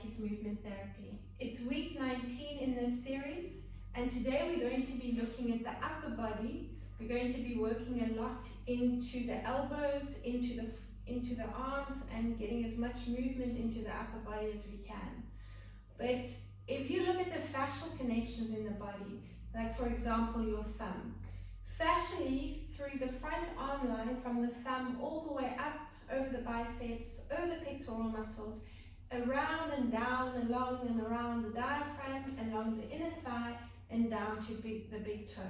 Pilates movement therapy. It's week 19 in this series, and today we're going to be looking at the upper body. We're going to be working a lot into the elbows, into the arms, and getting as much movement into the upper body as we can. But if you look at the fascial connections in the body, like for example your thumb, fascially through the front arm line from the thumb all the way up over the biceps, over the pectoral muscles, around and down, along and around the diaphragm, along the inner thigh, and down to the big toe.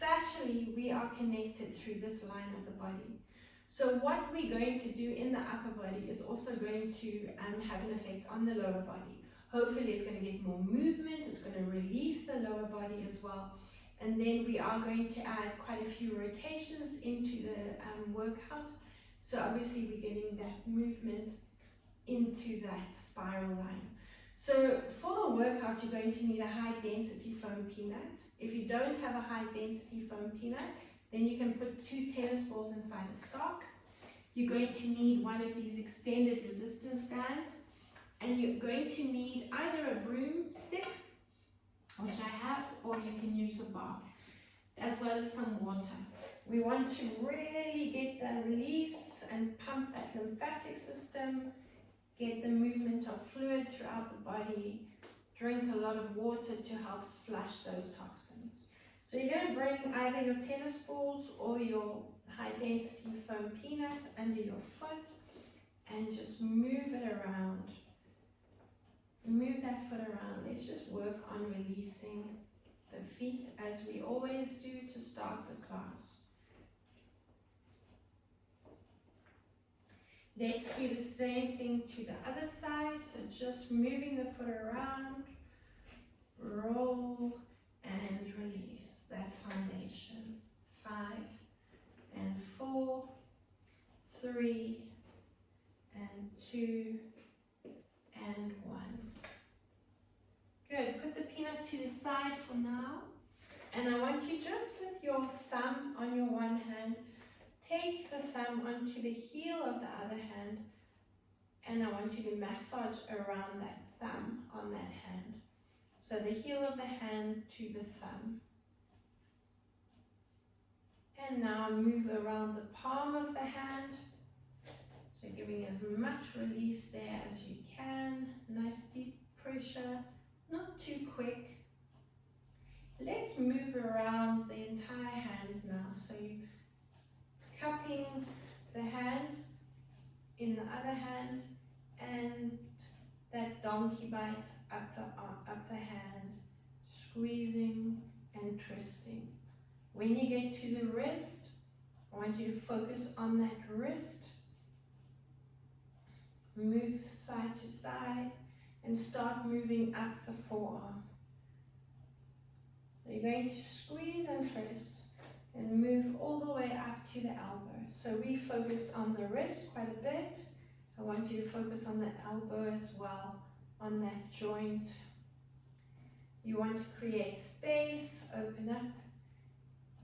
Fascially, we are connected through this line of the body. So what we're going to do in the upper body is also going to have an effect on the lower body. Hopefully it's going to get more movement, it's going to release the lower body as well. And then we are going to add quite a few rotations into the workout. So obviously we're getting that movement into that spiral line. So for the workout, you're going to need a high density foam peanut. If you don't have a high density foam peanut, then you can put 2 tennis balls inside a sock. You're going to need one of these extended resistance bands, and you're going to need either a broomstick, which I have, or you can use a bar, as well as some water. We want to really get the release and pump that lymphatic system, get the movement of fluid throughout the body, drink a lot of water to help flush those toxins. So you're going to bring either your tennis balls or your high density foam peanut under your foot and just move it around. Move that foot around. Let's just work on releasing the feet as we always do to start the class. Let's do the same thing to the other side. So just moving the foot around, roll and release that foundation. 5 and 4, 3 and 2 and 1. Good. Put the peanut to the side for now. And I want you just with your thumb on your one hand, take the thumb onto the heel of the other hand, and I want you to massage around that thumb on that hand. So the heel of the hand to the thumb. And now move around the palm of the hand. So giving as much release there as you can. Nice deep pressure, not too quick. Let's move around the entire hand now. So you cupping the hand in the other hand and that donkey bite up the hand, squeezing and twisting. When you get to the wrist, I want you to focus on that wrist. Move side to side and start moving up the forearm. So you're going to squeeze and twist and move all the way up to the elbow. So we focused on the wrist quite a bit. I want you to focus on the elbow as well, on that joint. You want to create space, open up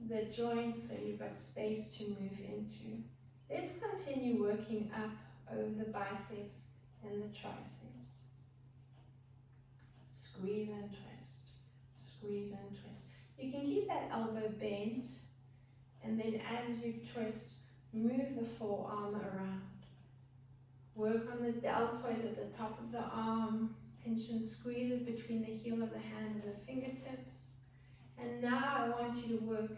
the joint so you've got space to move into. Let's continue working up over the biceps and the triceps. Squeeze and twist, squeeze and twist. You can keep that elbow bent, and then as you twist, move the forearm around. Work on the deltoid at the top of the arm, pinch and squeeze it between the heel of the hand and the fingertips. And now I want you to work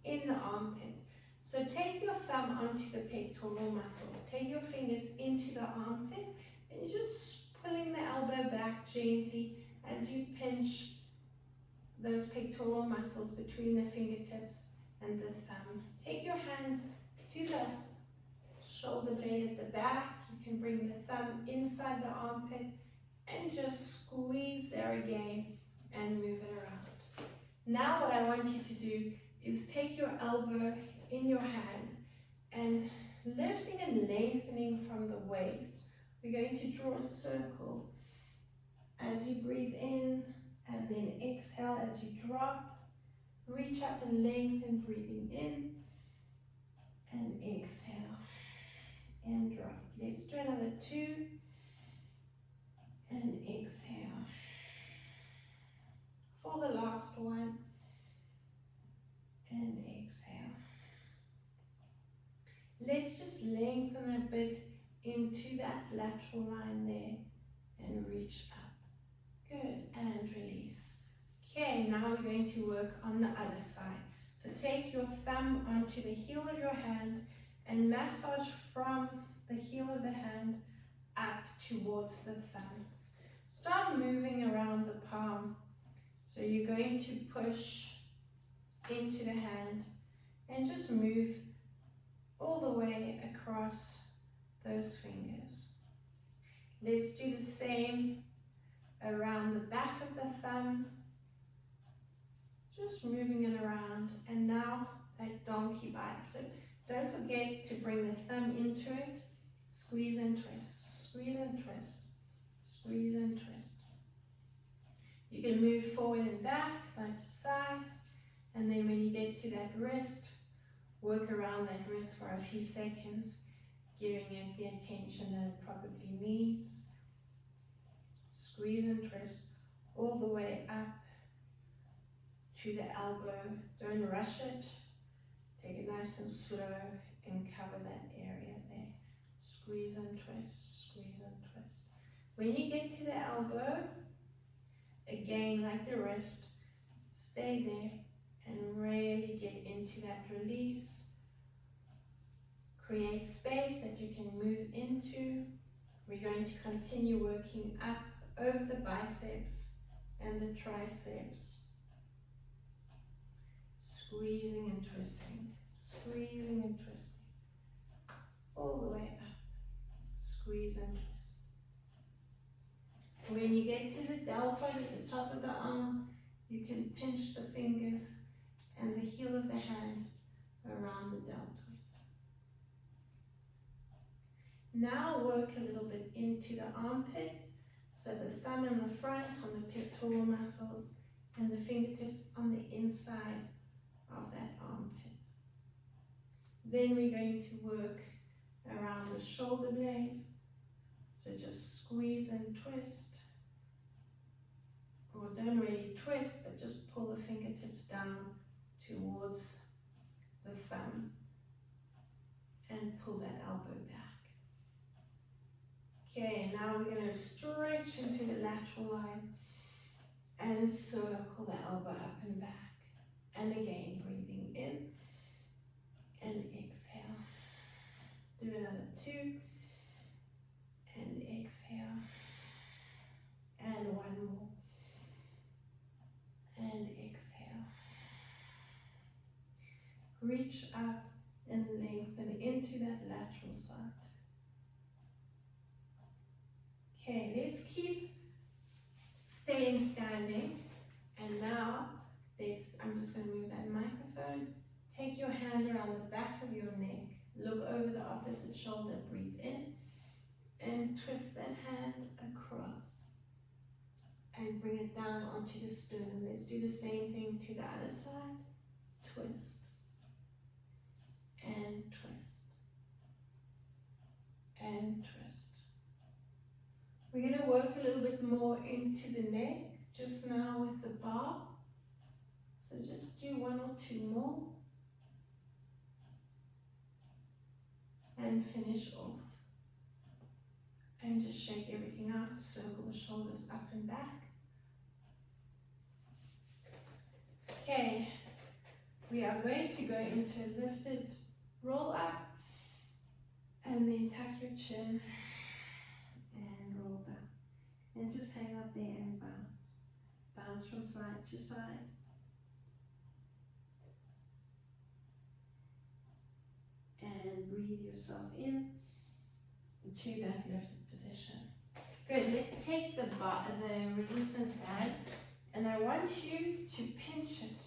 in the armpit. So take your thumb onto the pectoral muscles, take your fingers into the armpit, and you're just pulling the elbow back gently as you pinch those pectoral muscles between the fingertips and the thumb. Take your hand to the shoulder blade at the back. You can bring the thumb inside the armpit and just squeeze there again and move it around. Now what I want you to do is take your elbow in your hand and lifting and lengthening from the waist. We're going to draw a circle as you breathe in and then exhale as you drop. Reach up and lengthen, breathing in and exhale and drop. Let's do another 2 and exhale. For the last one, and exhale. Let's just lengthen a bit into that lateral line there and reach up. Good, and release. Okay, now we're going to work on the other side. So take your thumb onto the heel of your hand and massage from the heel of the hand up towards the thumb. Start moving around the palm. So you're going to push into the hand and just move all the way across those fingers. Let's do the same around the back of the thumb. Just moving it around, and now that donkey bite. So don't forget to bring the thumb into it. Squeeze and twist, squeeze and twist, squeeze and twist. You can move forward and back, side to side, and then when you get to that wrist, work around that wrist for a few seconds, giving it the attention that it probably needs. Squeeze and twist all the way up to the elbow. Don't rush it. Take it nice and slow and cover that area there. Squeeze and twist, squeeze and twist. When you get to the elbow, again like the wrist, stay there and really get into that release. Create space that you can move into. We're going to continue working up over the biceps and the triceps. Squeezing and twisting, squeezing and twisting, all the way up, squeeze and twist. When you get to the deltoid at the top of the arm, you can pinch the fingers and the heel of the hand around the deltoid. Now work a little bit into the armpit, so the thumb in the front on the pectoral muscles and the fingertips on the inside of that armpit. Then we're going to work around the shoulder blade. So just squeeze and twist. Or don't really twist, but just pull the fingertips down towards the thumb and pull that elbow back. Okay, now we're going to stretch into the lateral line and circle the elbow up and back. And again, breathing in and exhale. Do another 2 and exhale. And one more. And exhale. Reach up and lengthen into that lateral side. Okay, let's keep staying standing. And now, I'm just going to move that microphone. Take your hand around the back of your neck. Look over the opposite shoulder. Breathe in. And twist that hand across. And bring it down onto the sternum. Let's do the same thing to the other side. Twist. And twist. And twist. We're going to work a little bit more into the neck just now with the bar. So just do 1 or 2 more. And finish off. And just shake everything out. Circle the shoulders up and back. Okay. We are going to go into a lifted roll up. And then tuck your chin. And roll down. And just hang up there and bounce. Bounce from side to side. And breathe yourself in to that lifted position. Good, let's take the resistance band, and I want you to pinch it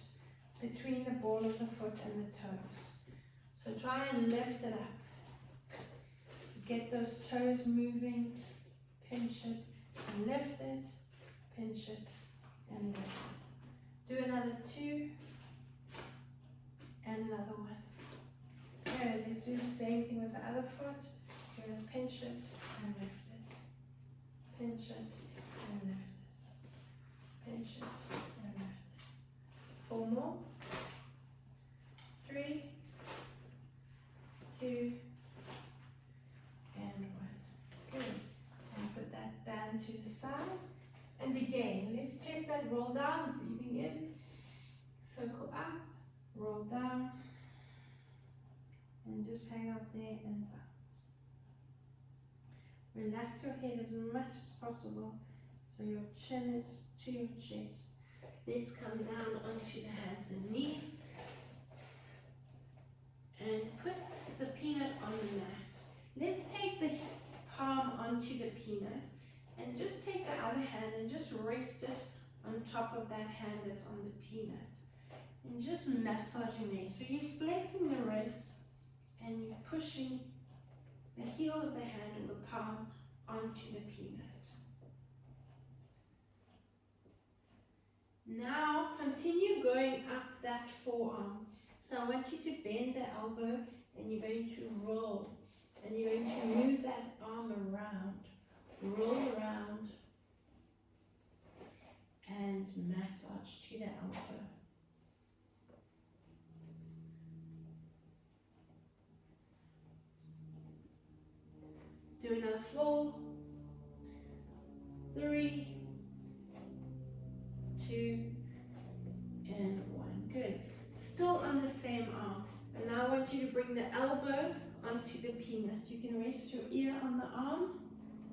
between the ball of the foot and the toes. So try and lift it up. Get those toes moving, pinch it, and lift it, pinch it, and lift it. Do another 2, and another 1. Good, let's do the same thing with the other foot. You're going to pinch it and lift it. Pinch it and lift it. Pinch it and lift it. 4 more. 3, 2, and 1. Good. And put that band to the side. And again, let's test that roll down, breathing in, circle up, roll down, and just hang out there and bounce. Relax your head as much as possible so your chin is to your chest. Let's come down onto the hands and knees and put the peanut on the mat. Let's take the palm onto the peanut and just take the other hand and just rest it on top of that hand that's on the peanut. And just massaging there. So you're flexing the wrist and you're pushing the heel of the hand or the palm onto the peanut. Now continue going up that forearm. So I want you to bend the elbow and you're going to roll. And you're going to move that arm around. Roll around and massage to the elbow. Do another 4, 3, 2, and 1. Good. Still on the same arm. And now I want you to bring the elbow onto the peanut. You can rest your ear on the arm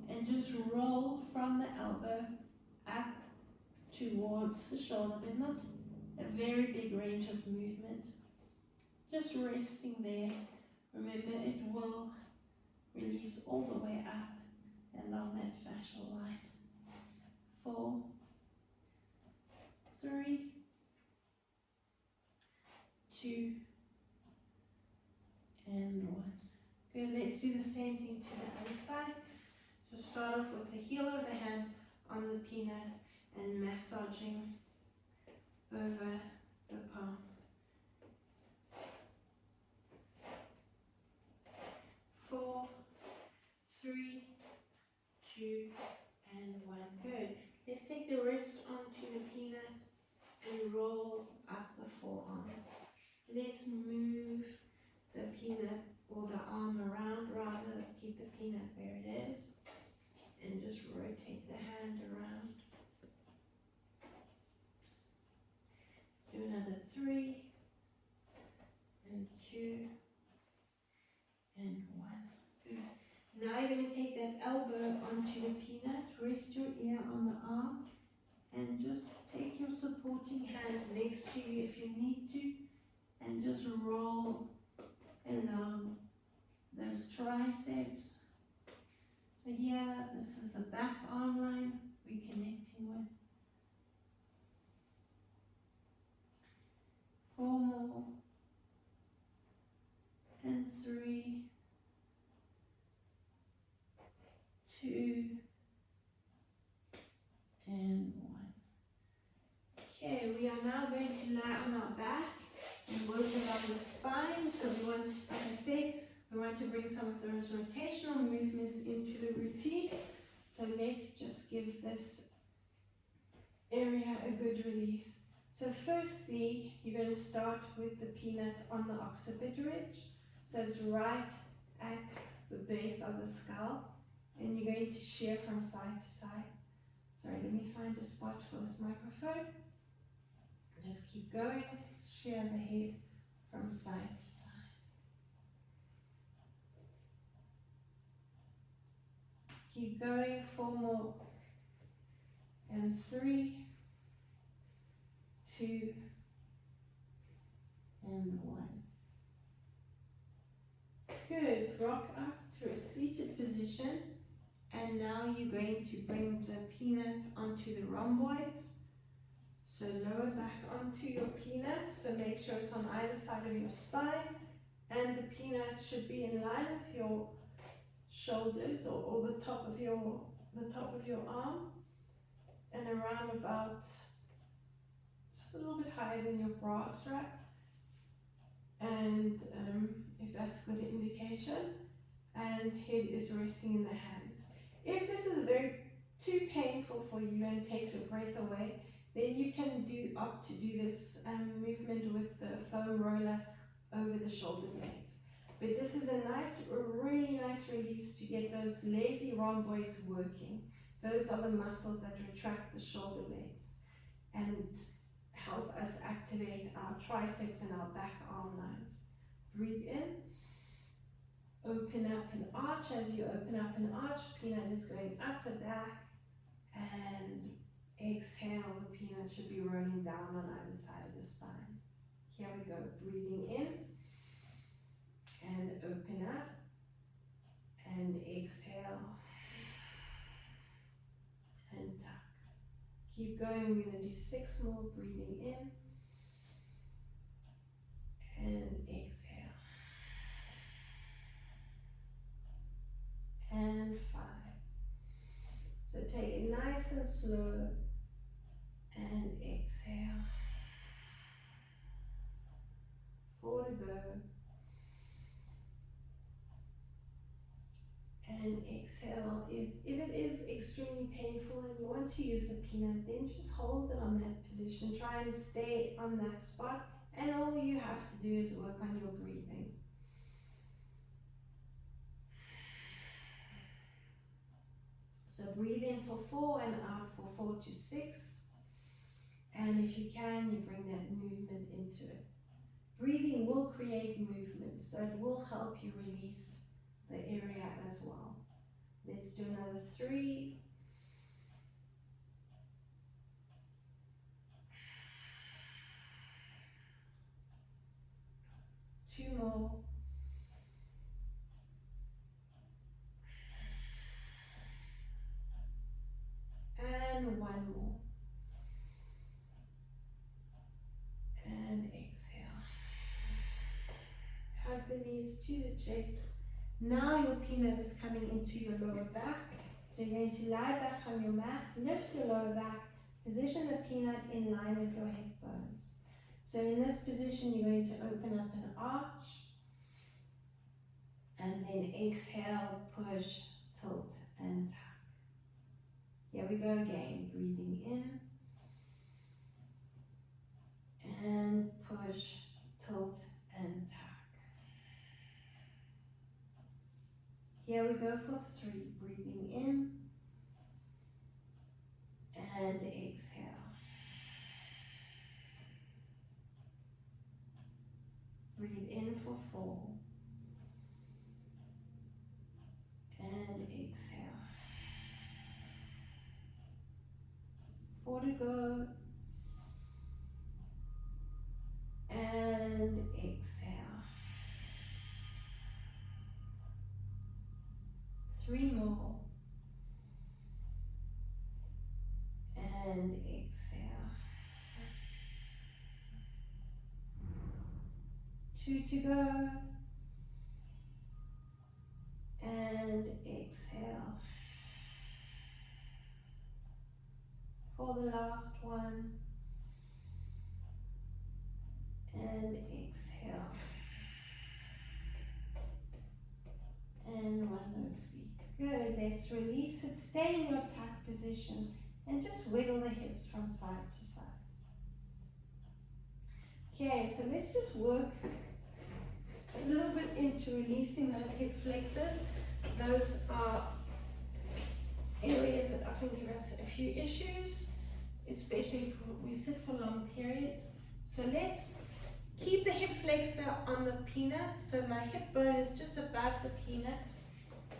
and just roll from the elbow up towards the shoulder, but not a very big range of movement. Just resting there. Remember, it will release all the way up along that fascial line. 4, 3, 2, and 1. Good, let's do the same thing to the other side. So start off with the heel of the hand on the peanut and massaging over the palm. 4, 3, 2, and 1. Good. Let's take the wrist onto the peanut and roll up the forearm. Let's move the peanut or the arm around, rather keep the peanut where it is, and just rotate the hand around. Do another 3, and 2, and 1. Good. Now you're going to take that elbow onto the peanut, rest your ear on the arm, and just take your supporting hand next to you if you need to, and just roll along those triceps. So here, this is the back arm line we're connecting with. 4 more, and 3, 2, and 1. Okay, we are now going to lie on our back and work along the spine. So we want, like I said, we want to bring some of those rotational movements into the routine. So let's just give this area a good release. So firstly, you're going to start with the peanut on the occipital ridge. So it's right at the base of the skull. And you're going to shear from side to side. Sorry, let me find a spot for this microphone. Just keep going, shear the head from side to side. Keep going, 4 more, and 3, 2, and 1. Good, rock up to a seated position. And now you're going to bring the peanut onto the rhomboids. So lower back onto your peanut, so make sure it's on either side of your spine, and the peanut should be in line with your shoulders or the top of your arm, and around about just a little bit higher than your bra strap, and if that's a good indication, and head is resting in the hands. If this is a very too painful for you and takes your breath away, then you can opt to do this movement with the foam roller over the shoulder blades. But this is a really nice release to get those lazy rhomboids working. Those are the muscles that retract the shoulder blades and help us activate our triceps and our back arm lines. Breathe in, open up and arch. As you open up and arch, peanut is going up the back, and exhale, the peanut should be rolling down on either side of the spine. Here we go, breathing in, and open up, and exhale, and tuck. Keep going, we're going to do 6 more, breathing in, and exhale, and 5. So take it nice and slow, and exhale, 4 to go, and exhale. If it is extremely painful and you want to use the peanut, then just hold it on that position. Try and stay on that spot, and all you have to do is work on your breathing. So breathe in for 4 and out for 4 to 6. And if you can, you bring that movement into it. Breathing will create movement, so it will help you release the area as well. Let's do another 3. 2 more. And 1 more. And exhale. Hug the knees to the chest. Now your peanut is coming into your lower back. So you're going to lie back on your mat, lift your lower back, position the peanut in line with your hip bones. So in this position, you're going to open up an arch. And then exhale, push, tilt, and tuck. Here we go again, breathing in. And push, tilt, and tuck. Here we go for 3, breathing in. And exhale. Breathe in for 4. And exhale. 4 to go. And exhale. 3 more. And exhale. 2 to go. And exhale. For the last one. And exhale. And 1 those feet. Good, let's release it. Stay in your tuck position and just wiggle the hips from side to side. Okay, so let's just work a little bit into releasing those hip flexors. Those are areas that often give us a few issues, especially if we sit for long periods. So let's keep the hip flexor on the peanut. So my hip bone is just above the peanut,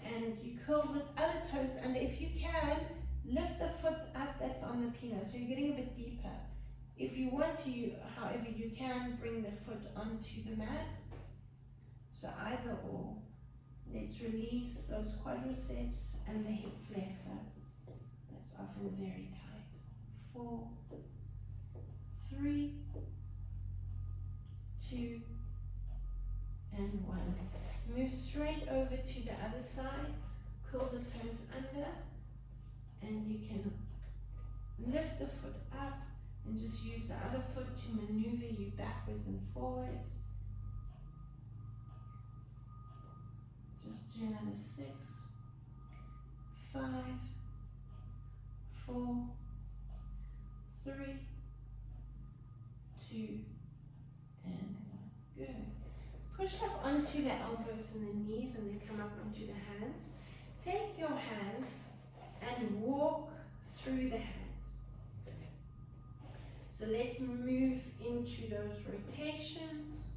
and you curl the other toes under. If you can, lift the foot up that's on the peanut, so you're getting a bit deeper. If you want to, however, you can bring the foot onto the mat. So either or. Let's release those quadriceps and the hip flexor. That's often very tight. 4, 3, 2, and 1. Move straight over to the other side. Curl the toes under, and you can lift the foot up and just use the other foot to maneuver you backwards and forwards. Just do another 6, 5, 4, 3, 2, and 1. Good. Push up onto the elbows and the knees and then come up onto the hands. Take your hands and walk through the hands. So let's move into those rotations.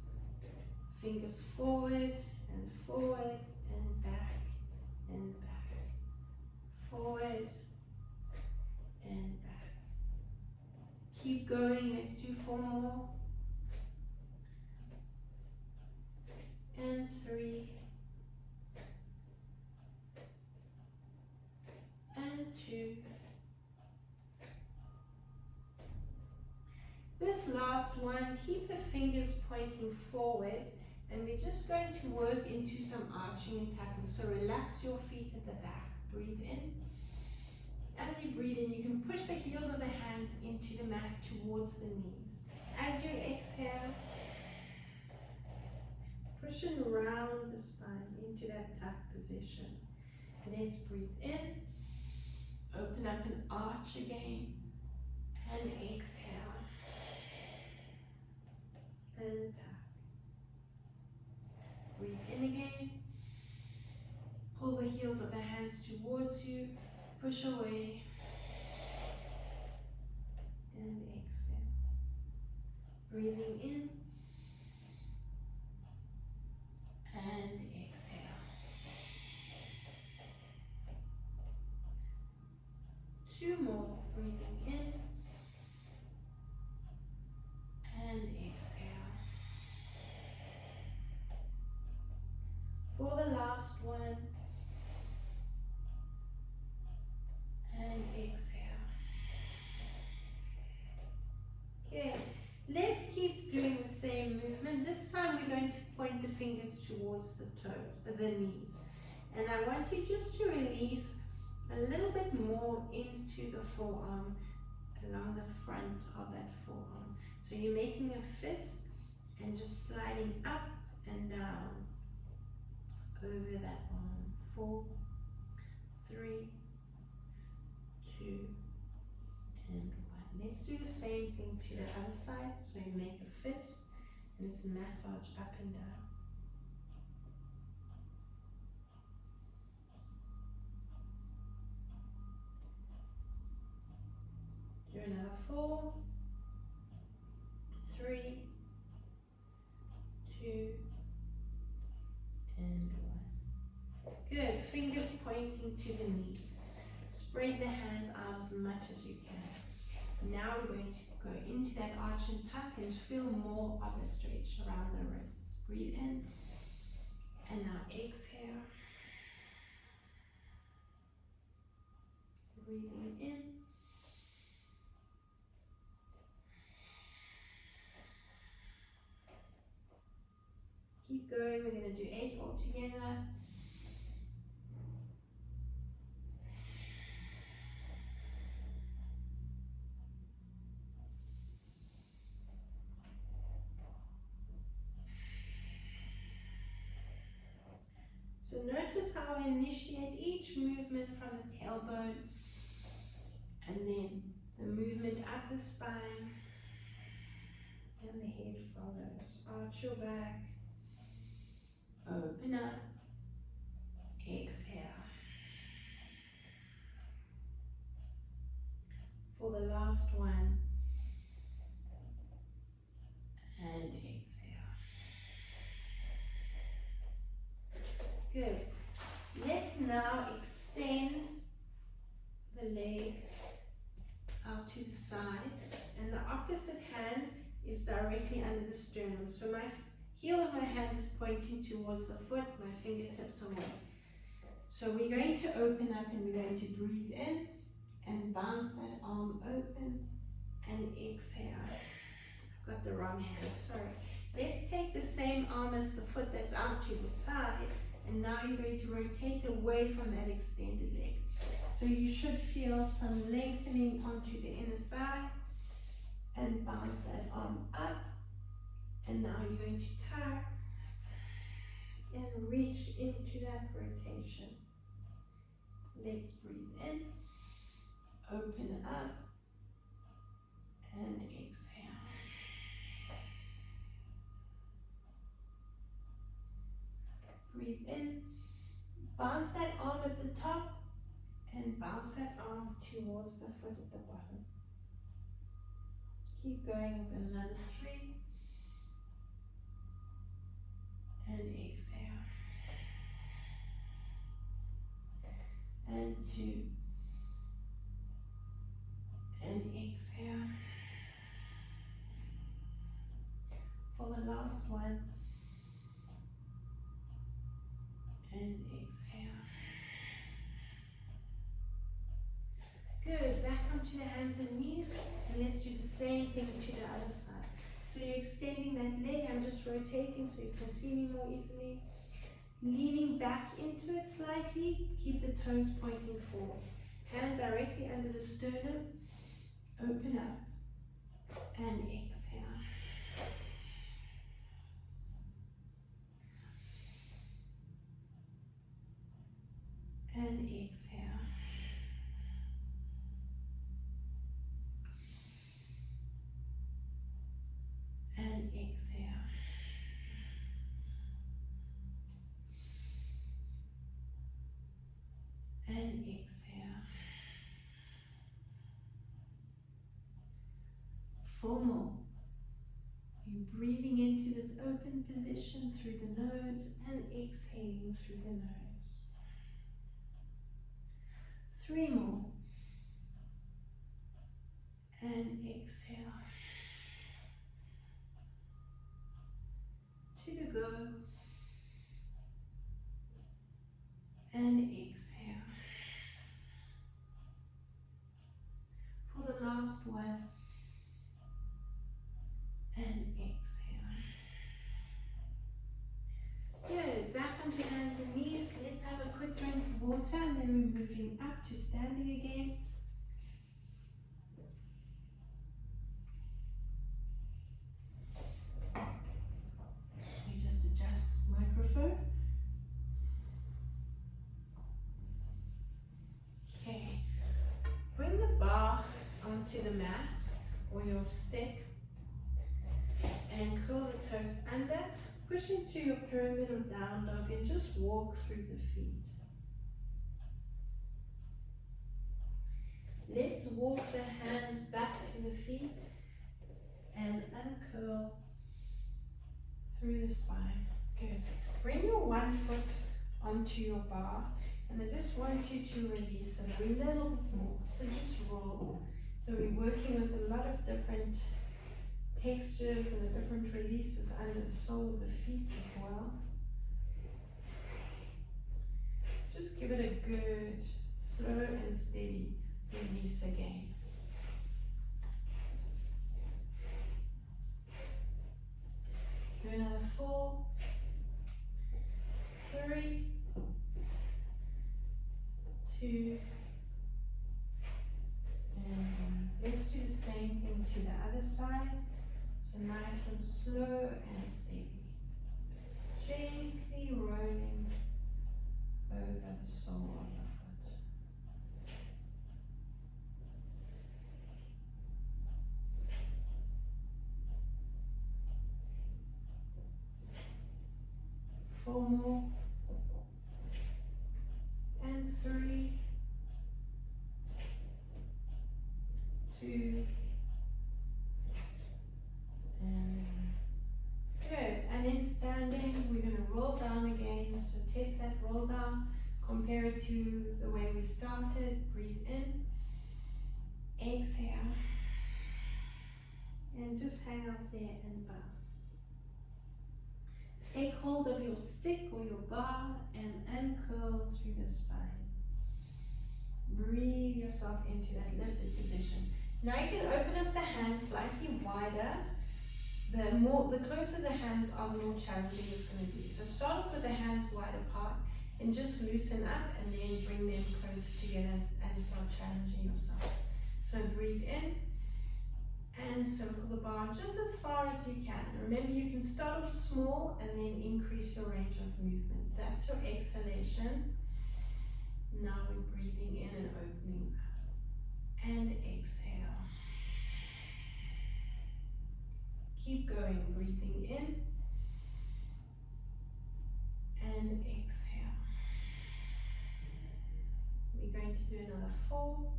Fingers forward and back and back. Forward and back. Keep going, let's do 4 more. And 3. And 2. This last one, keep the fingers pointing forward, and we're just going to work into some arching and tucking. So relax your feet at the back. Breathe in. As you breathe in, you can push the heels of the hands into the mat towards the knees. As you exhale, pushing around the spine into that tuck position. Let's breathe in. Open up and arch again. And exhale. And tuck. Breathe in again. Pull the heels of the hands towards you. Push away. And exhale. Breathing in. And exhale. Two more. Breathing in. And exhale. For the last one. And exhale. Okay, let's keep doing the same movement. This time we're going to point the fingers towards the toes, the knees. And I want you just to release a little bit more into the forearm, along the front of that forearm. So you're making a fist and just sliding up and down over that arm. 4, 3, 2, and 1. Let's do the same thing to the other side. So you make a fist and it's massage up and down. Do another 4, 3, 2, and 1. Good. Fingers pointing to the knees. Spread the hands out as much as you can. Now we're going to go into that arch and tuck and feel more of a stretch around the wrists. Breathe in and now exhale. Breathing in. Keep going. We're going to do 8 altogether. So notice how I initiate each movement from the tailbone and then the movement up the spine and the head follows. Arch your back, open up, exhale. For the last one, and exhale. Good. Let's now extend the leg out to the side, and the opposite hand is directly under the sternum. So my heel of my hand is pointing towards the foot, my fingertips away. So we're going to open up and we're going to breathe in and bounce that arm open and exhale. I've got the wrong hand, sorry. Let's take the same arm as the foot that's out to the side, and now you're going to rotate away from that extended leg. So you should feel some lengthening onto the inner thigh and bounce that arm up. And now you're going to tuck and reach into that rotation. Let's breathe in, open up, and exhale. Breathe in, bounce that arm at the top, and bounce that arm towards the foot at the bottom. Keep going with another 3, and exhale. And 2, and exhale. For the last one, and exhale. Good, back onto the hands and knees, and let's do the same thing to the other side. So you're extending that leg, I'm just rotating so you can see me more easily. Leaning back into it slightly, keep the toes pointing forward. Hand directly under the sternum, open up, and exhale. And exhale. And exhale. And exhale. 4 more. You're breathing into this open position through the nose and exhaling through the nose. 3 more. And exhale. 2 to go. And exhale. For the last one. And exhale. Good. Back onto hands and knees. Let's have a quick drink of water and then we're moving up to standing again. Let me just adjust the microphone. Okay. Bring the bar onto the mat or your stick and curl the toes under. Push into your pyramidal down dog and just walk through the feet. Let's walk the hands back to the feet and uncurl through the spine. Good. Bring your one foot onto your bar and I just want you to release it a little bit more. So just roll. So we're working with a lot of different textures and the different releases under the sole of the feet as well. Just give it a good, slow and steady release again. Do another 4, 3, 2, and 1. Let's do the same thing to the other side. So nice and slow and steady. Gently rolling over the sole of the foot. Four more. And 3, 2, and good. And in standing, we're going to roll down again. So test that roll down. Compare it to the way we started. Breathe in. Exhale. And just hang out there and bounce. Take hold of your stick or your bar and uncurl through the spine. Breathe yourself into that lifted position. Now you can open up the hands slightly wider. The closer the hands are, the more challenging it's going to be. So start off with the hands wide apart and just loosen up and then bring them closer together and start challenging yourself. So breathe in and circle the bar just as far as you can. Remember, you can start off small and then increase your range of movement. That's your exhalation. Now we're breathing in and opening up. Keep going, breathing in and exhale. We're going to do another 4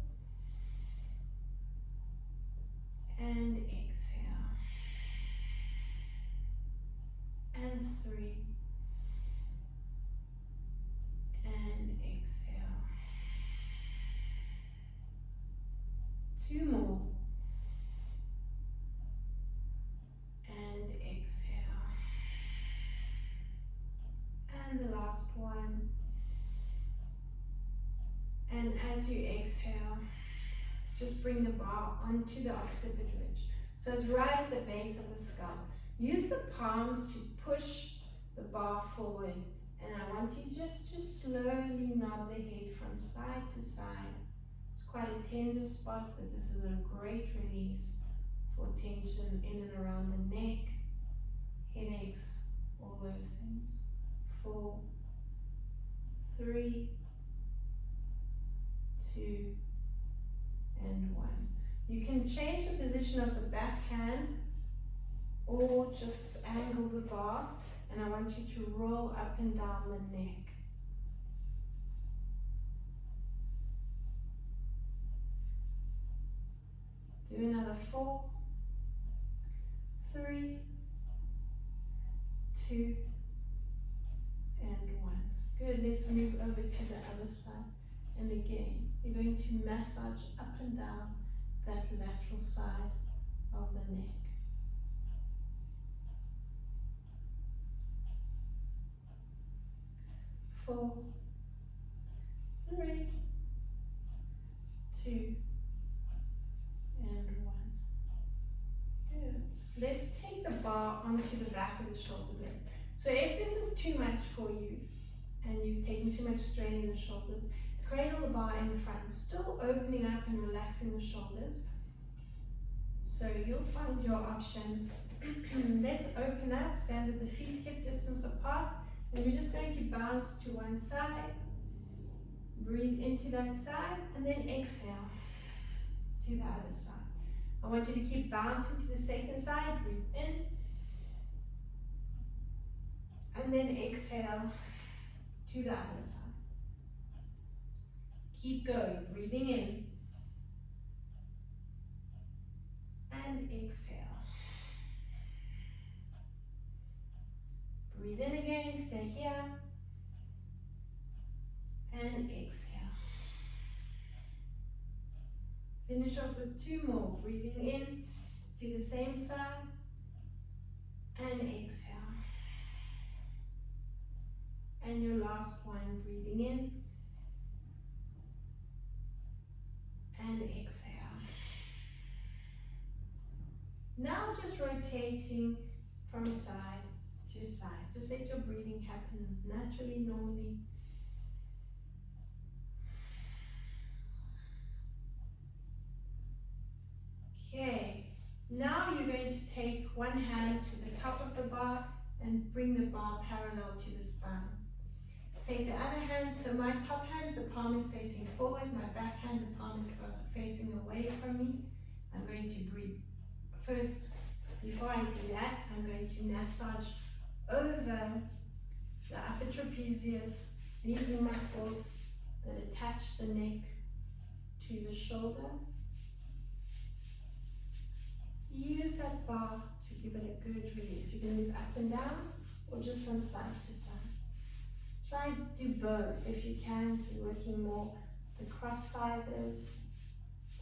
and exhale. And 3 and exhale. 2 more and exhale. And the last one. And as you exhale, just bring the bar onto the occipital ridge. So it's right at the base of the skull. Use the palms to push the bar forward. And I want you just to slowly nod the head from side to side. It's quite a tender spot, but this is a great release for tension in and around the neck, headaches, all those things. 4, 3, 2, and 1. You can change the position of the back hand or just angle the bar, and I want you to roll up and down the neck. Do another 4, 3, 2, and 1. Good, let's move over to the other side. And again, you're going to massage up and down that lateral side of the neck. 4, 3, 2, and 1. Good. Let's take the bar onto the back of the shoulder blade. So if this is too much for you and you've taken too much strain in the shoulders, cradle the bar in front, still opening up and relaxing the shoulders. So you'll find your option. Let's open up, stand with the feet hip distance apart, and we're just going to bounce to one side. Breathe into that side, and then exhale to the other side. I want you to keep bouncing to the second side. Breathe in, and then exhale to the other side. Keep going, breathing in and exhale. Breathe in again, stay here and exhale. Finish off with 2 more, breathing in to the same side and exhale. And your last one, breathing in and exhale. Now just rotating from side to side. Just let your breathing happen naturally, normally. Okay, now you're going to take one hand to the top of the bar and bring the bar parallel to the spine. Take the other hand, so my top hand, the palm is facing forward, my back hand, the palm is facing away from me. I'm going to breathe. First, before I do that, I'm going to massage over the upper trapezius, these muscles that attach the neck to the shoulder. Use that bar to give it a good release. You can move up and down or just from side to side. Try to do both if you can, so you're working more the cross fibers,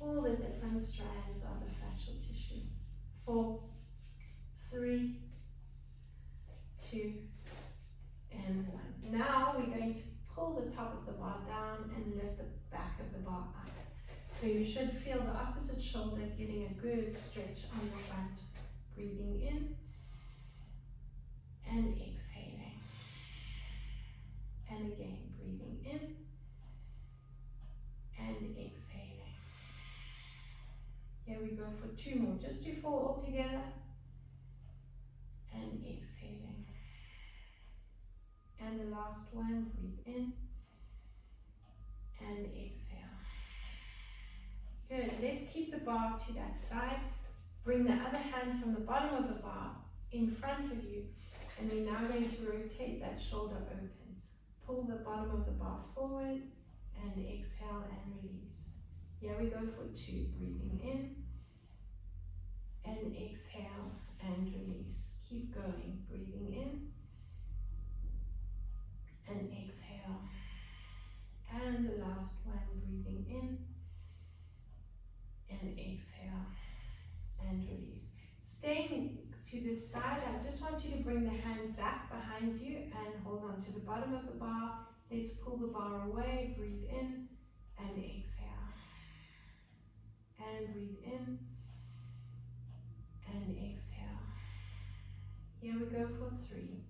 all the different strands of the fascial tissue. 4, 3, 2, and 1. Now we're going to pull the top of the bar down and lift the back of the bar up. So you should feel the opposite shoulder getting a good stretch on the front. Breathing in and exhaling. And again, breathing in and exhaling. Here we go for 2 more. Just do 4 all together. And exhaling. And the last one, breathe in and exhale. Good, let's keep the bar to that side. Bring the other hand from the bottom of the bar in front of you, and we're now going to rotate that shoulder open. Pull the bottom of the bar forward and exhale and release. Here we go for 2. Breathing in and exhale and release. Keep going. Breathing in and exhale. And the last one, breathing in and exhale and release. Staying to this side, I just want you to bring the hand back behind you and hold on to the bottom of the bar. Let's pull the bar away. Breathe in and exhale. And breathe in and exhale. Here we go for 3.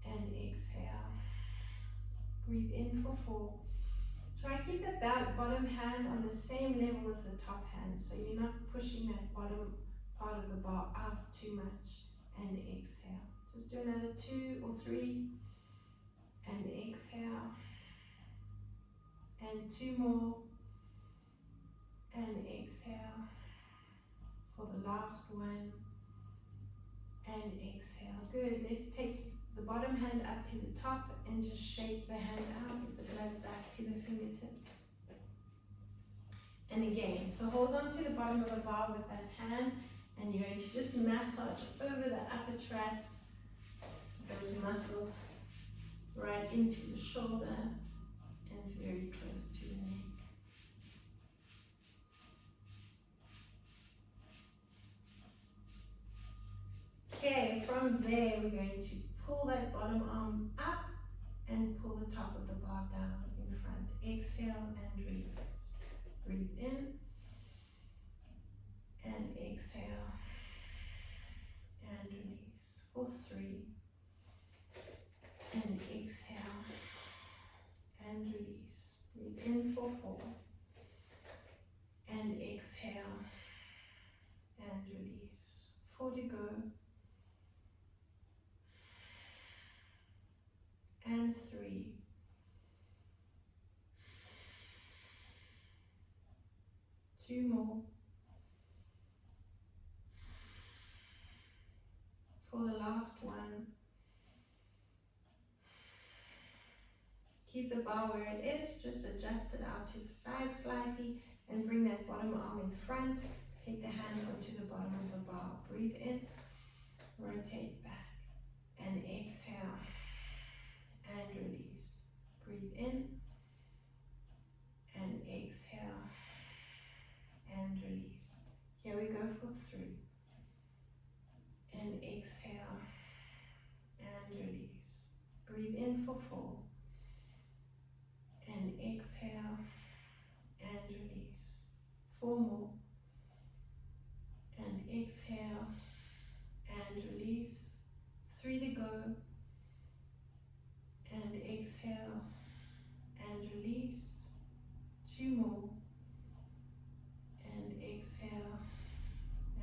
And exhale. Breathe in for 4. Try and keep the bottom hand on the same level as the top hand, so you're not pushing that bottom part of the bar out too much. And exhale. Just do another 2 or 3. And exhale. And 2 more. And exhale. For the last one. And exhale. Good. Let's take the bottom hand up to the top and just shake the hand out with the blood back to the fingertips. And again, so hold on to the bottom of the bar with that hand, and you're going to just massage over the upper traps, those muscles right into the shoulder and very close to the neck. Okay, from there we're going to pull that bottom arm up and pull the top of the bar down in front. Exhale and release. Breathe in and exhale and release for 3. And exhale and release. Breathe in for 4. And exhale and release. 4 to go. And 3. 2 more. For the last one, keep the bar where it is, just adjust it out to the side slightly and bring that bottom arm in front. Take the hand onto the bottom of the bar. Breathe in, rotate back, and exhale. And release. Breathe in and exhale and release. Here we go for 3. And exhale and release. Breathe in for 4. And exhale and release. 4 more. And exhale and release. 3 to go. And exhale and release. 2 more. And exhale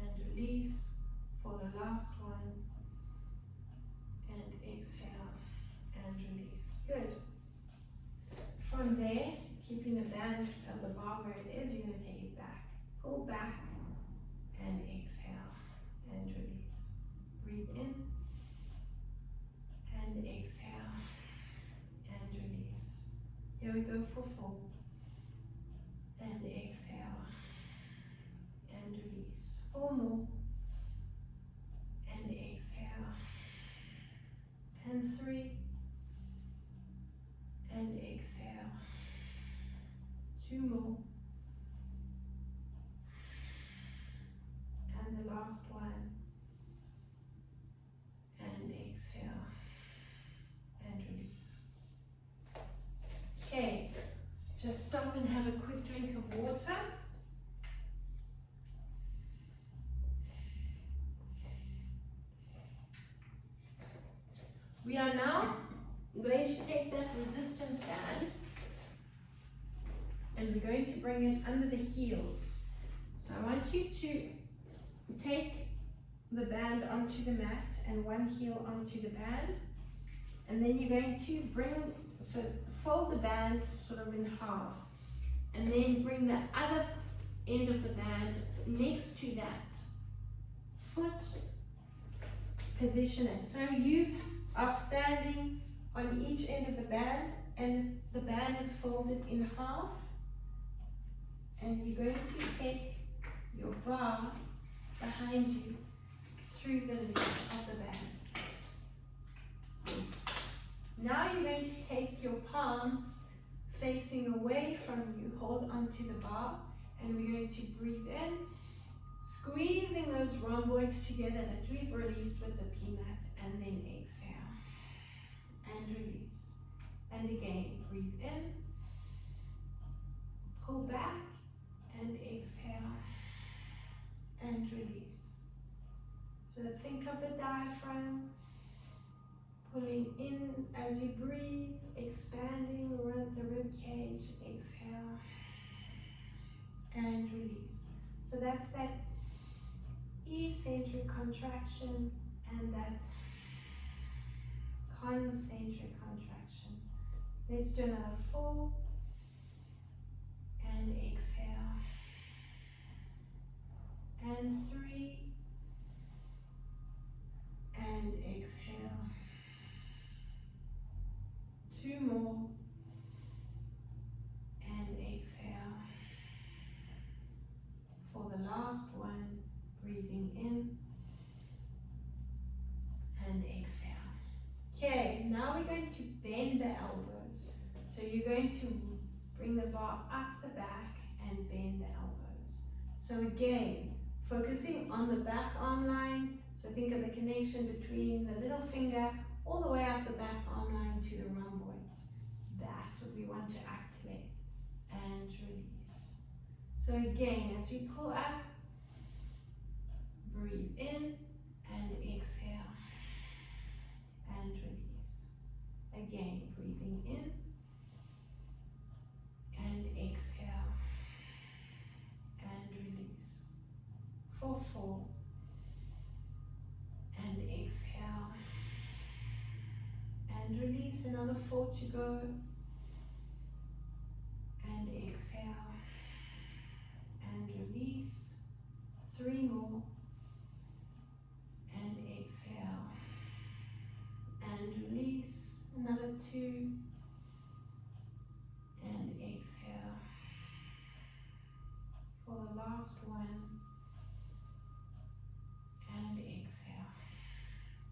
and release for the last one. And exhale and release. Good. From there, keeping the band of the bar where it is, you're going to take it back. Pull back and exhale and release. Breathe in and exhale. And release. Here we go for 4. And exhale. And release. 4 more. And exhale. And 3. And exhale. 2 more. And the last one. And exhale. And release. Okay, just stop and have a quick drink of water. We are now going to take that resistance band and we're going to bring it under the heels. So I want you to take the band onto the mat and one heel onto the band, and then you're going to fold the band sort of in half, and then bring the other end of the band next to that foot. Position it. So you are standing on each end of the band, and the band is folded in half, and you're going to take your bar behind you through the length of the band. Now you're going to take your palms facing away from you, hold onto the bar, and we're going to breathe in, squeezing those rhomboids together that we've released with the peanut, and then exhale and release. And again, breathe in, pull back, and exhale and release. So think of the diaphragm pulling in as you breathe, expanding around the rib cage, exhale and release. So that's that eccentric contraction and that concentric contraction. Let's do another 4 and exhale, and 3 and exhale, 2 more and exhale. For the last one, breathing in and exhale. Okay, now we're going to bend the elbows. So you're going to bring the bar up the back and bend the elbows. So again, focusing on the back arm line. So think of the connection between the little finger all the way up the back arm line to the rhomboids. That's what we want to activate and release. So again, as you pull up, breathe in and exhale and release. Again, breathing in and exhale and release. For 4 and exhale and release. Another 4 to go and exhale and release. 3 more and exhale and release. Another 2 and exhale. For the last one and exhale.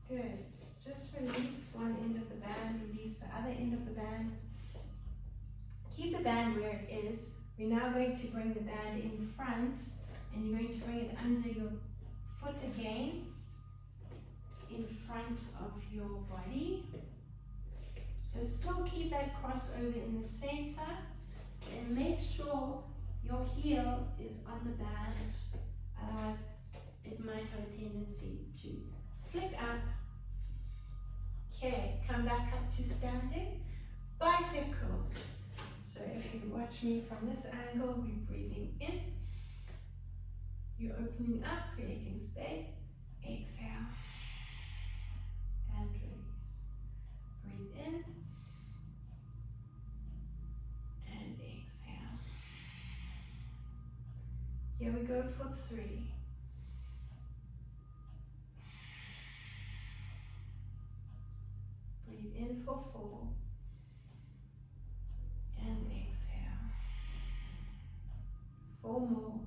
Good. Just release one end of the band, release the other end of the band. Keep the band where it is. We're now going to bring the band in front, and you're going to bring it under your foot again, in front of your body. So still keep that crossover in the center, and make sure your heel is on the band, otherwise it might have a tendency to flick up. Okay, come back up to standing, bicep curls. So if you watch me from this angle, we're breathing in, you're opening up, creating space, exhale and release. Breathe in and exhale. Here we go for 3. Breathe in for 4 and exhale. 4 more.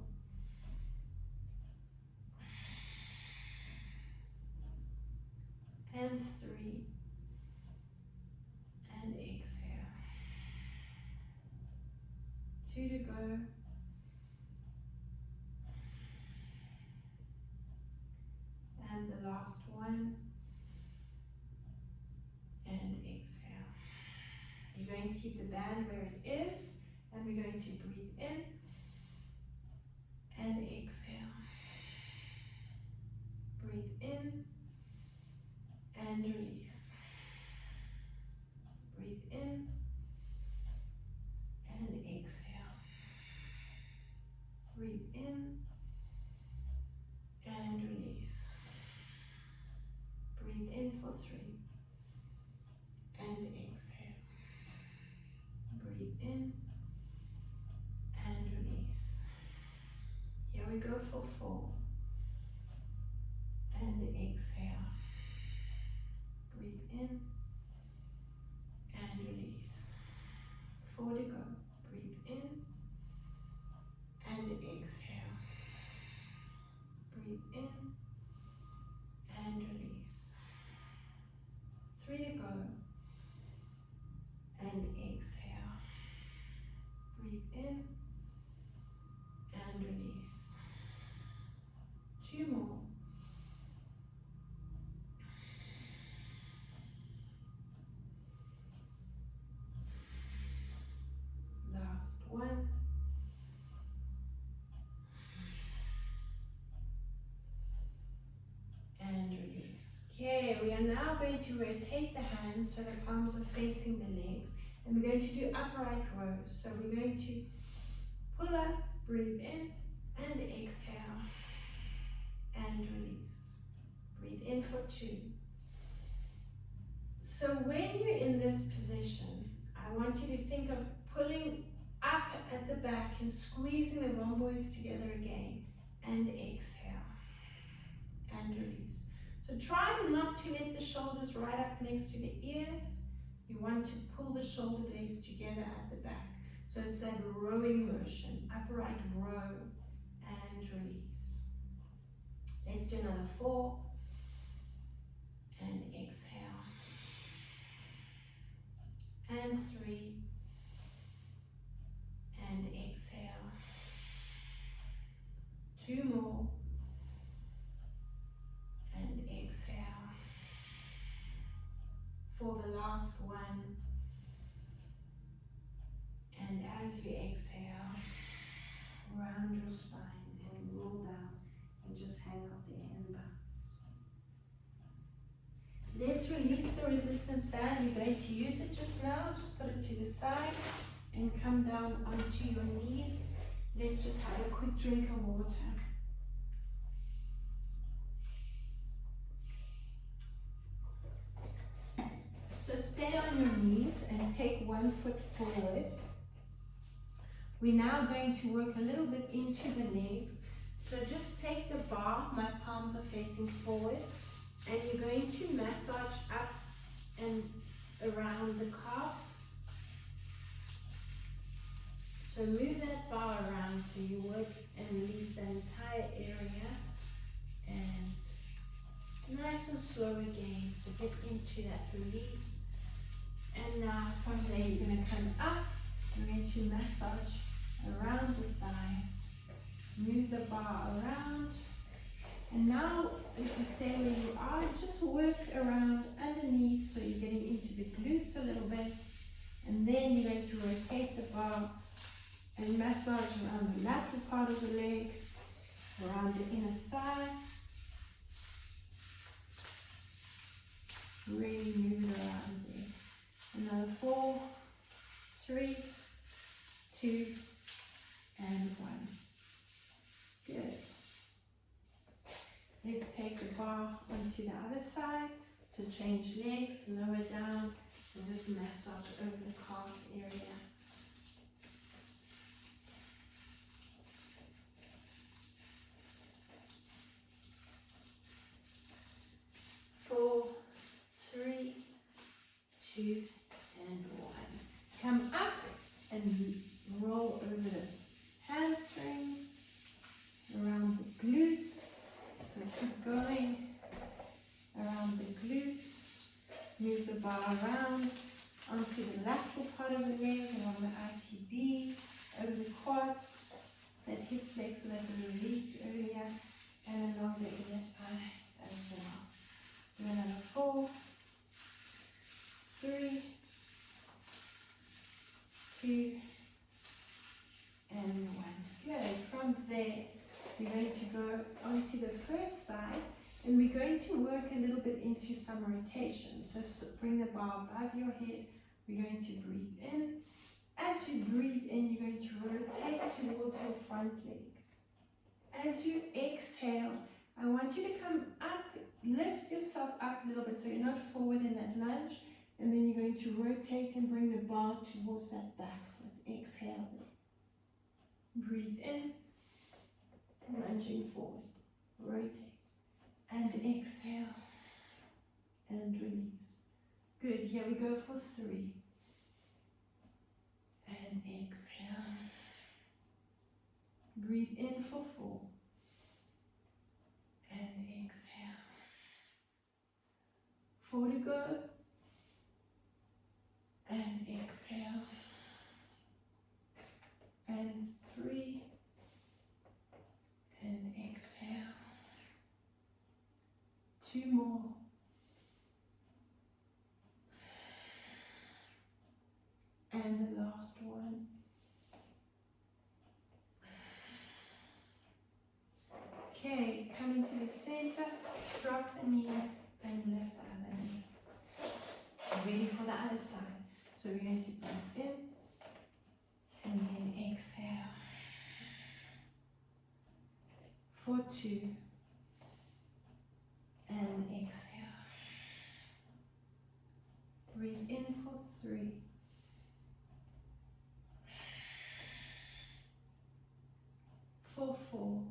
And 3 and exhale. 2 to go. And the last one and exhale. You're going to keep the band where it is, and we're going to breathe in and exhale. Breathe in and release. Breathe in and exhale. Breathe in and release. Breathe in for 3 and exhale. Breathe in and release. we go for 4. And exhale. Breathe in and release. 4 to go. Breathe in and exhale. Breathe in and release. 3 to go. And exhale. Breathe in and release. 2 more. Last one. And release. Okay, we are now going to rotate the hands so the palms are facing the legs. And we're going to do upright rows. So we're going to pull up, breathe in, and exhale. And release. Breathe in for 2. So when you're in this position, I want you to think of pulling up at the back and squeezing the rhomboids together again. And exhale. And release. So try not to let the shoulders right up next to the ears. You want to pull the shoulder blades together at the back. So it's that rowing motion, upright row and release. Let's do another 4 and exhale. And 3 and exhale. 2 more. And exhale. For the last one. And as you exhale, round your spine and roll down and just hang out there and bounce. Let's release the resistance band. You're going to use it just now. Just put it to the side and come down onto your knees. Let's just have a quick drink of water. So stay on your knees and take 1 foot forward. We're now going to work a little bit into the legs. So just take the bar, my palms are facing forward, and you're going to massage up and around the calf. So move that bar around so you work and release the entire area. And nice and slow again, so get into that release. And now from there you're going to come up, you're going to massage around the thighs, move the bar around, and now if you stay where you are, just work around underneath so you're getting into the glutes a little bit, and then you're going to rotate the bar and massage around the lateral part of the leg, around the inner thigh. Really move it around there. Another 4, 3, 2, and 1. Good. Let's take the bar onto the other side. So change legs, lower down, and just massage over the calf area. Four, 3, 2, and 1. Come up and roll over the hamstrings, around the glutes. So keep going around the glutes. Move the bar around onto the lateral part of the leg, along the ITB, over the quads, that hip flexor that we released earlier, and along the inner thigh as well. Do another 4, 3, 2, and 1. Good. From there, we're going to go onto the first side, and we're going to work a little bit into some rotation. So bring the bar above your head. We're going to breathe in. As you breathe in, you're going to rotate towards your front leg. As you exhale, I want you to come up, lift yourself up a little bit so you're not forward in that lunge, and then you're going to rotate and bring the bar towards that back foot. Exhale. Breathe in lunging forward, rotate, and exhale, and release. Good, here we go for 3, and exhale. Breathe in for 4, and exhale. 4 to go, and exhale, and 3, and exhale. 2 more, and the last one. Okay, coming to the center, drop the knee and lift the other knee. Ready for the other side. So we're going to breathe in and then exhale. For 2 and exhale. Breathe in for 3. For 4.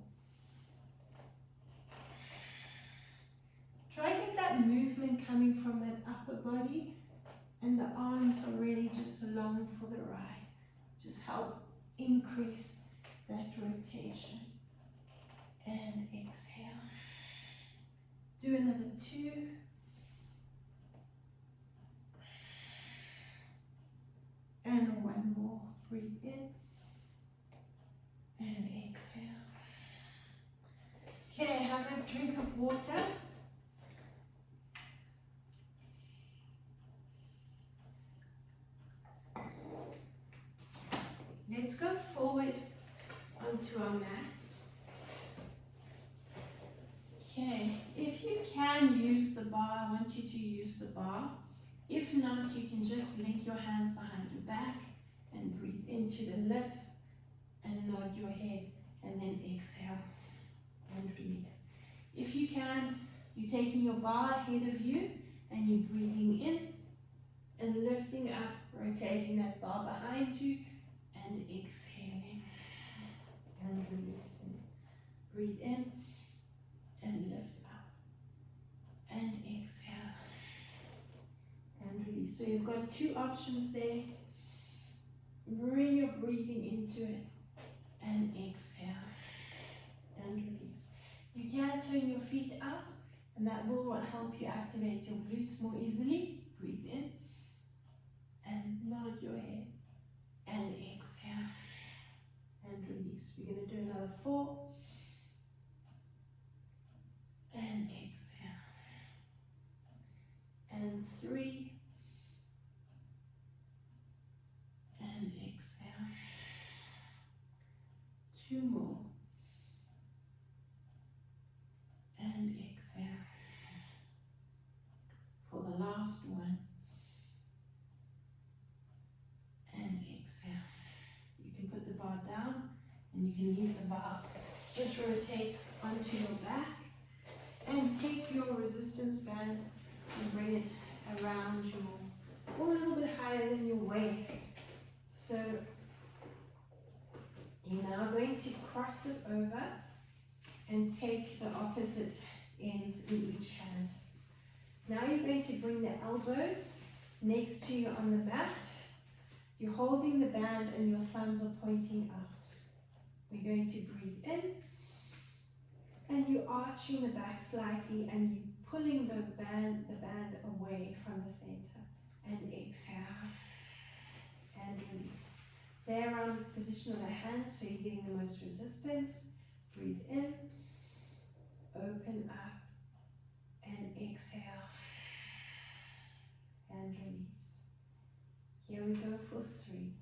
Try to get that movement coming from that upper body, and the arms are really just along for the ride. Just help increase that rotation. And exhale. Do another 2. And 1 more. Breathe in and exhale. Okay, have a drink of water. Let's go forward onto our mats. Okay, if you can use the bar, I want you to use the bar. If not, you can just link your hands behind your back and breathe into the lift and nod your head and then exhale and release. If you can, you're taking your bar ahead of you and you're breathing in and lifting up, rotating that bar behind you and exhaling and releasing. Breathe in and lift up and exhale and release. So you've got 2 options there. Bring your breathing into it and exhale and release. You can turn your feet out and that will help you activate your glutes more easily. Breathe in and nod your head and exhale and release. We're going to do another 4 and exhale and 3 and exhale. 2 more and exhale. For the last one and exhale. You can put the bar down and you can leave the bar. Just rotate onto your back and take your resistance band and bring it around your, or a little bit higher than your waist. So you're now going to cross it over and take the opposite ends in each hand. Now you're going to bring the elbows next to you on the mat. You're holding the band and your thumbs are pointing out. We're going to breathe in and you're arching the back slightly and you're pulling the band away from the center. And exhale and release. They're on the position of the hands, so you're getting the most resistance. Breathe in, open up, and exhale and release. Here we go for 3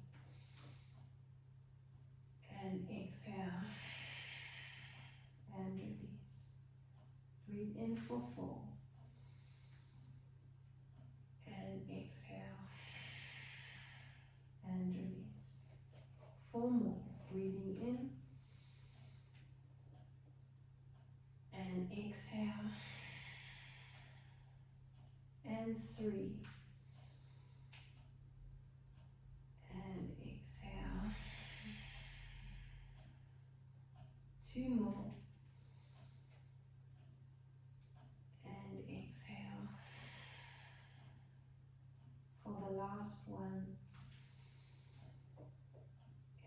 and exhale and release. Breathe in for 4 and exhale and release. 4 more. Breathing in and exhale and 3 and exhale. 2 more. And exhale. For the last one.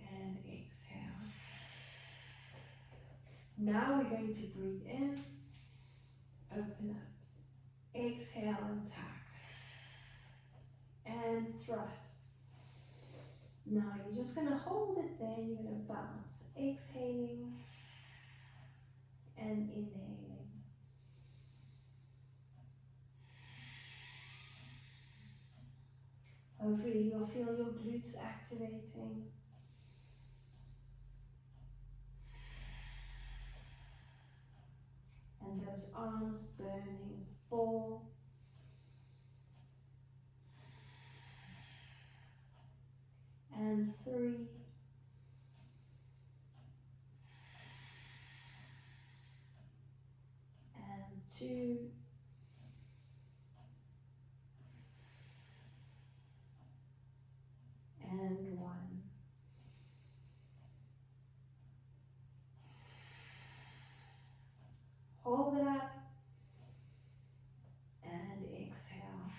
And exhale. Now we're going to breathe in, open up, exhale and tuck, and thrust. Now you're just going to hold it there, you're going to bounce, exhaling and inhaling. Hopefully you'll feel your glutes activating. And those arms burning. 4. And 3. And 2. And 1. Hold it up and exhale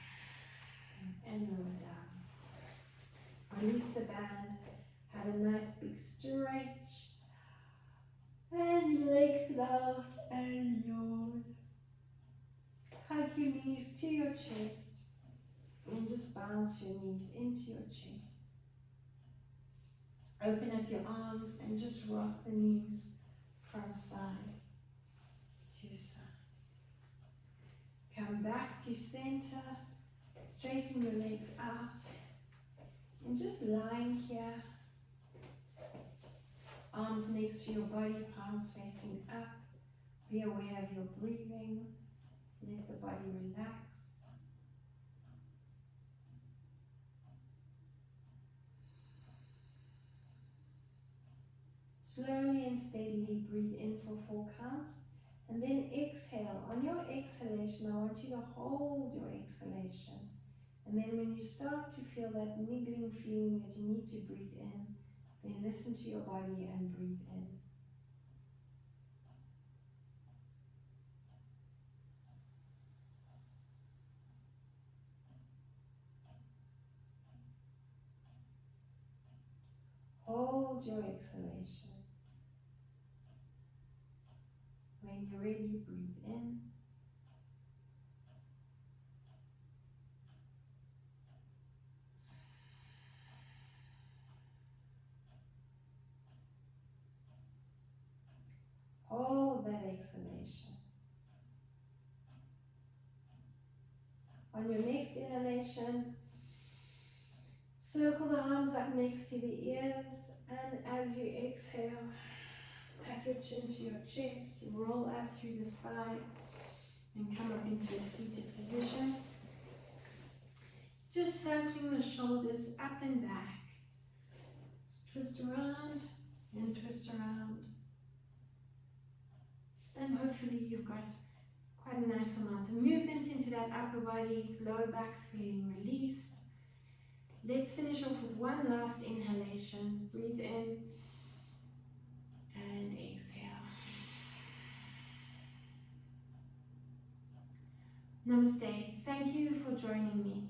and roll it down. Release the band, have a nice big stretch and lengthen out and yawn. Hug your knees to your chest and just bounce your knees into your chest. Open up your arms and just rock the knees from side to side. Come back to center, straighten your legs out, and just lying here, arms next to your body, palms facing up. Be aware of your breathing, let the body relax. Slowly and steadily breathe in for 4 counts. And then exhale. On your exhalation, I want you to hold your exhalation. And then when you start to feel that niggling feeling that you need to breathe in, then listen to your body and breathe in. Hold your exhalation. When you're ready, breathe in. Hold that exhalation. On your next inhalation, circle the arms up next to the ears, and as you exhale, tuck your chin to your chest, roll up through the spine, and come up into a seated position. Just circling the shoulders up and back. Just twist around and twist around. And hopefully you've got quite a nice amount of movement into that upper body, lower back's feeling released. Let's finish off with one last inhalation. Breathe in and exhale. Namaste. Thank you for joining me.